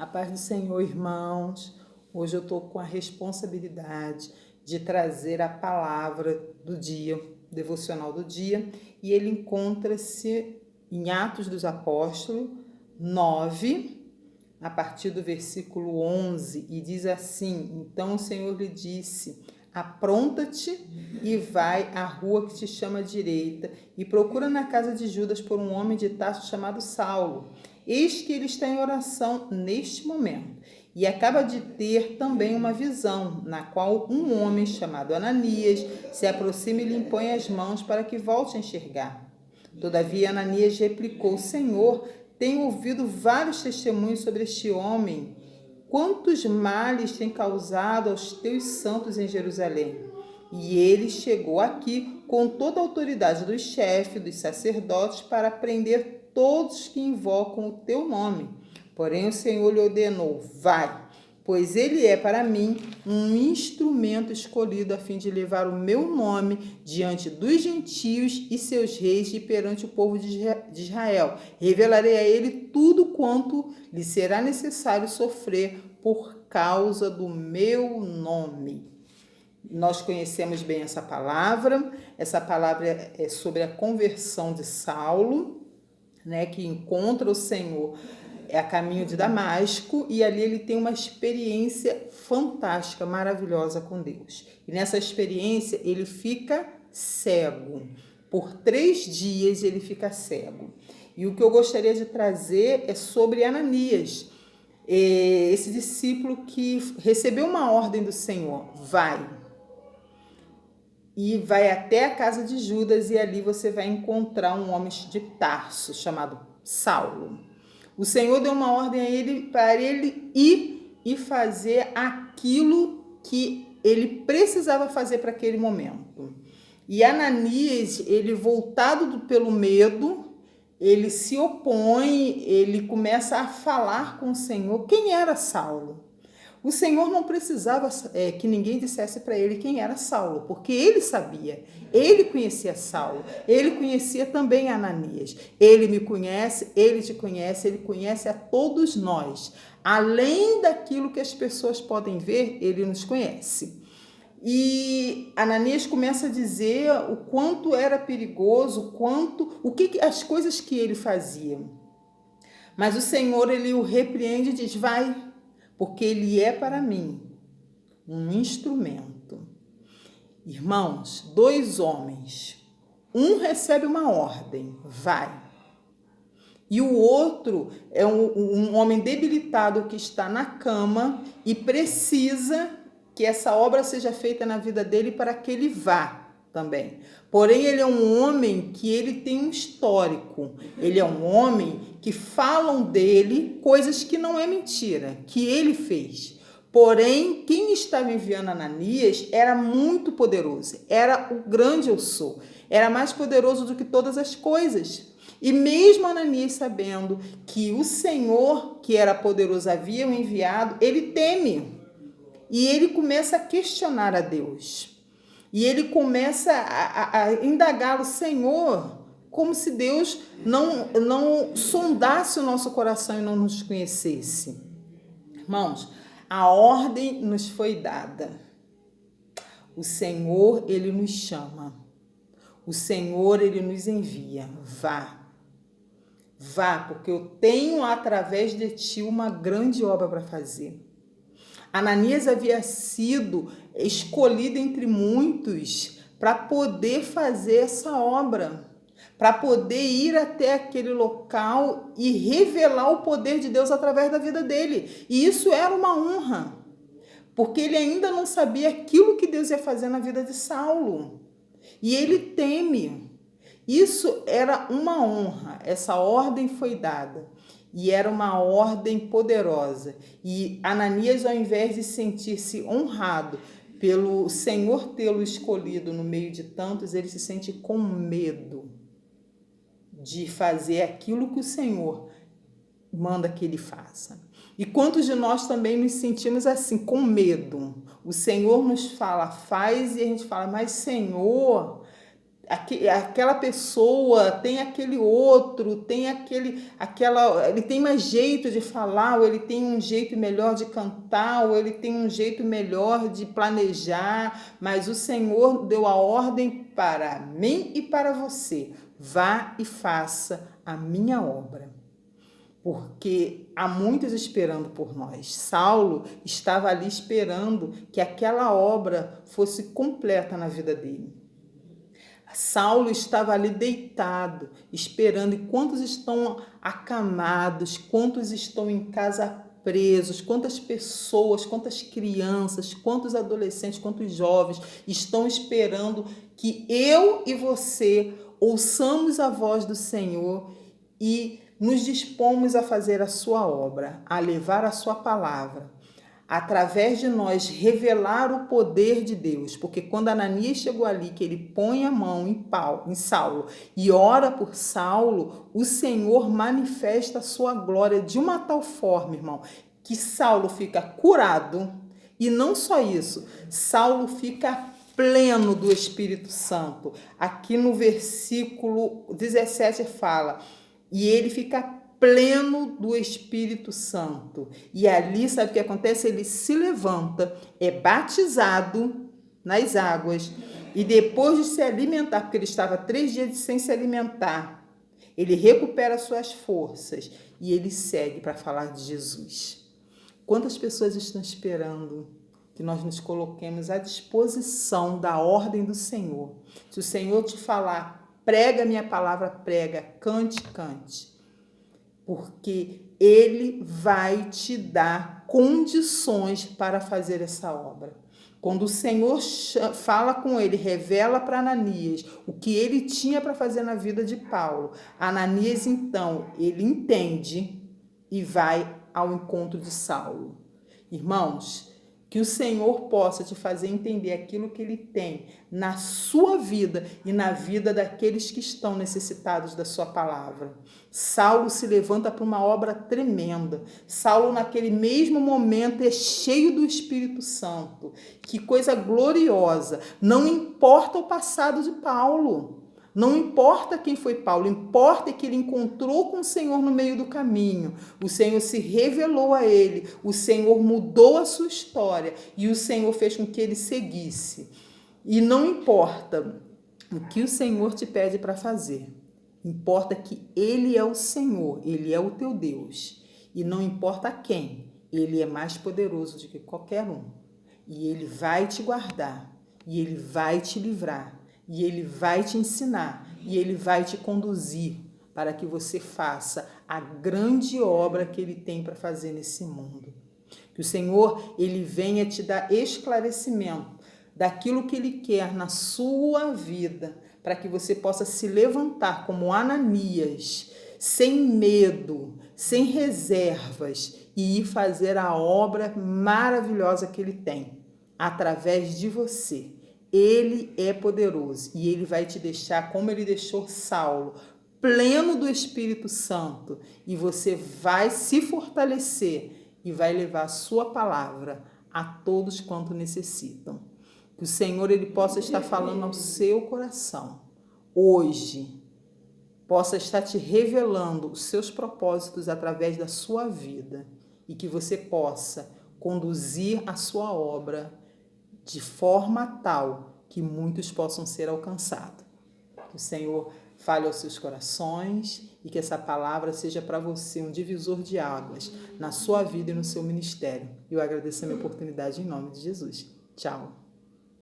A paz do Senhor, irmãos. Hoje eu estou com a responsabilidade de trazer a palavra do dia, devocional do dia, e ele encontra-se em Atos dos Apóstolos 9, a partir do versículo 11, e diz assim: Então o Senhor lhe disse: apronta-te e vai à rua que te chama à direita, e procura na casa de Judas por um homem de Tarso chamado Saulo. Eis que ele está em oração neste momento, e acaba de ter também uma visão, na qual um homem chamado Ananias se aproxima e lhe impõe as mãos para que volte a enxergar. Todavia Ananias replicou: Senhor, tenho ouvido vários testemunhos sobre este homem, quantos males tem causado aos teus santos em Jerusalém. E ele chegou aqui com toda a autoridade dos chefes, dos sacerdotes, para prender todos que invocam o teu nome. Porém o Senhor lhe ordenou: vai, pois ele é para mim um instrumento escolhido a fim de levar o meu nome diante dos gentios e seus reis e perante o povo de Israel. Revelarei a ele tudo quanto lhe será necessário sofrer por causa do meu nome. Nós conhecemos bem essa palavra é sobre a conversão de Saulo, né, que encontra o Senhor a caminho de Damasco, e ali ele tem uma experiência fantástica, maravilhosa com Deus. E nessa experiência ele fica cego. Por 3 dias ele fica cego. E o que eu gostaria de trazer é sobre Ananias, esse discípulo que recebeu uma ordem do Senhor: vai. E vai até a casa de Judas, e ali você vai encontrar um homem de Tarso chamado Saulo. O Senhor deu uma ordem a ele para ele ir e fazer aquilo que ele precisava fazer para aquele momento. E Ananias, ele voltado pelo medo, ele se opõe, ele começa a falar com o Senhor. Quem era Saulo? O Senhor não precisava que ninguém dissesse para ele quem era Saulo, porque ele sabia, ele conhecia Saulo, ele conhecia também Ananias. Ele me conhece, ele te conhece, ele conhece a todos nós. Além daquilo que as pessoas podem ver, ele nos conhece. E Ananias começa a dizer o quanto era perigoso, as coisas que ele fazia. Mas o Senhor, ele o repreende e diz: vai, porque ele é para mim um instrumento. Irmãos, 2 homens, um recebe uma ordem: vai. E o outro é um homem debilitado que está na cama e precisa que essa obra seja feita na vida dele para que ele vá também. Porém, ele é um homem que ele tem um histórico. Ele é um homem que falam dele coisas que não é mentira, que ele fez. Porém, quem estava enviando Ananias era muito poderoso. Era o grande eu sou. Era mais poderoso do que todas as coisas. E mesmo Ananias sabendo que o Senhor, que era poderoso, havia o enviado, ele teme. E ele começa a questionar a Deus. E ele começa a indagar o Senhor, como se Deus não sondasse o nosso coração e não nos conhecesse. Irmãos, a ordem nos foi dada. O Senhor, ele nos chama. O Senhor, ele nos envia. Vá. Vá, porque eu tenho através de ti uma grande obra para fazer. Ananias havia sido escolhido entre muitos para poder fazer essa obra, para poder ir até aquele local e revelar o poder de Deus através da vida dele. E isso era uma honra, porque ele ainda não sabia aquilo que Deus ia fazer na vida de Saulo. E ele teme. Isso era uma honra, essa ordem foi dada. E era uma ordem poderosa. E Ananias, ao invés de sentir-se honrado pelo Senhor tê-lo escolhido no meio de tantos, ele se sente com medo de fazer aquilo que o Senhor manda que ele faça. E quantos de nós também nos sentimos assim, com medo? O Senhor nos fala, faz, e a gente fala: mas Senhor, aquela pessoa tem aquele outro, tem ele tem mais jeito de falar, ou ele tem um jeito melhor de cantar, ou ele tem um jeito melhor de planejar, mas o Senhor deu a ordem para mim e para você: vá e faça a minha obra. Porque há muitos esperando por nós. Saulo estava ali esperando que aquela obra fosse completa na vida dele. Saulo estava ali deitado, esperando. E quantos estão acamados, quantos estão em casa presos, quantas pessoas, quantas crianças, quantos adolescentes, quantos jovens estão esperando que eu e você ouçamos a voz do Senhor e nos dispomos a fazer a sua obra, a levar a sua palavra, através de nós revelar o poder de Deus. Porque quando Ananias chegou ali, que ele põe a mão em Saulo e ora por Saulo, o Senhor manifesta a sua glória de uma tal forma, irmão, que Saulo fica curado. E não só isso, Saulo fica pleno do Espírito Santo. Aqui no versículo 17 fala: e ele fica pleno do Espírito Santo. E ali, sabe o que acontece? Ele se levanta, é batizado nas águas, e depois de se alimentar, porque ele estava 3 dias sem se alimentar, ele recupera suas forças e ele segue para falar de Jesus. Quantas pessoas estão esperando que nós nos coloquemos à disposição da ordem do Senhor? Se o Senhor te falar: prega minha palavra, prega, cante, cante. Porque Ele vai te dar condições para fazer essa obra. Quando o Senhor fala com ele, revela para Ananias o que ele tinha para fazer na vida de Paulo, Ananias, então, ele entende e vai ao encontro de Saulo. Irmãos, que o Senhor possa te fazer entender aquilo que Ele tem na sua vida e na vida daqueles que estão necessitados da sua palavra. Saulo se levanta para uma obra tremenda. Saulo, naquele mesmo momento, é cheio do Espírito Santo. Que coisa gloriosa! Não importa o passado de Paulo. Não importa quem foi Paulo, importa que ele encontrou com o Senhor no meio do caminho. O Senhor se revelou a ele, o Senhor mudou a sua história e o Senhor fez com que ele seguisse. E não importa o que o Senhor te pede para fazer, importa que Ele é o Senhor, Ele é o teu Deus. E não importa quem, Ele é mais poderoso do que qualquer um. E Ele vai te guardar, e Ele vai te livrar. E Ele vai te ensinar, e Ele vai te conduzir para que você faça a grande obra que Ele tem para fazer nesse mundo. Que o Senhor, Ele venha te dar esclarecimento daquilo que Ele quer na sua vida, para que você possa se levantar como Ananias, sem medo, sem reservas, e ir fazer a obra maravilhosa que Ele tem, através de você. Ele é poderoso e Ele vai te deixar como Ele deixou Saulo, pleno do Espírito Santo, e você vai se fortalecer e vai levar a sua palavra a todos quanto necessitam. Que o Senhor, Ele possa estar falando ao seu coração hoje, possa estar te revelando os seus propósitos através da sua vida, e que você possa conduzir a sua obra de forma tal que muitos possam ser alcançados. Que o Senhor fale aos seus corações e que essa palavra seja para você um divisor de águas na sua vida e no seu ministério. Eu agradeço a minha oportunidade em nome de Jesus. Tchau.